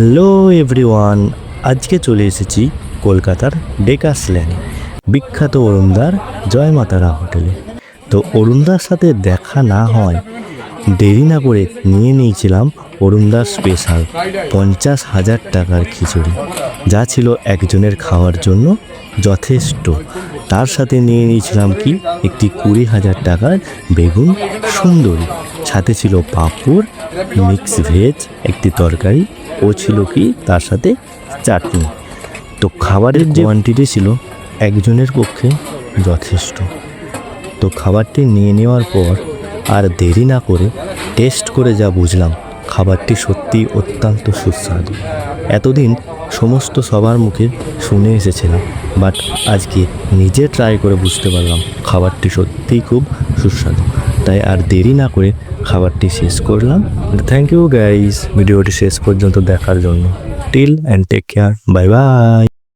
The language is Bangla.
হ্যালো এভরিওয়ান, আজকে চলে এসেছি কলকাতার ডেকার্স লেনে বিখ্যাত অরুণদার জয় মাতারা হোটেলে। তো অরুণদার সাথে দেখা না হয় দেরি না করে নিয়ে নিয়েছিলাম অরুণদার স্পেশাল 50,000 টাকার খিচুড়ি, যা ছিল একজনের খাওয়ার জন্য যথেষ্ট। তার সাথে নিয়ে নিয়েছিলাম কি একটি 20,000 টাকার বেগুন সুন্দরী, সাথে ছিল পাঁপড়, মিক্স ভেজ একটি তরকারি ও ছিল কি তার সাথে চাটনি। তো খাবারের যে কোয়ান্টিটি ছিল একজনের পক্ষে যথেষ্ট। তো খাবারটি নিয়ে নেওয়ার পর আর দেরি না করে টেস্ট করে যা বুঝলাম, খাবারটি সত্যিই অত্যন্ত সুস্বাদু। এতদিন সমস্ত সবার মুখে শুনে এসেছিলাম, বাট আজকে নিজে ট্রাই করে বুঝতে পারলাম খাবারটি সত্যিই খুব সুস্বাদু। তাই আর দেরি না করে খাবারটি শেষ করলাম। থ্যাংক ইউ গাইস ভিডিওটি শেষ পর্যন্ত দেখার জন্য। Till and take care, bye by.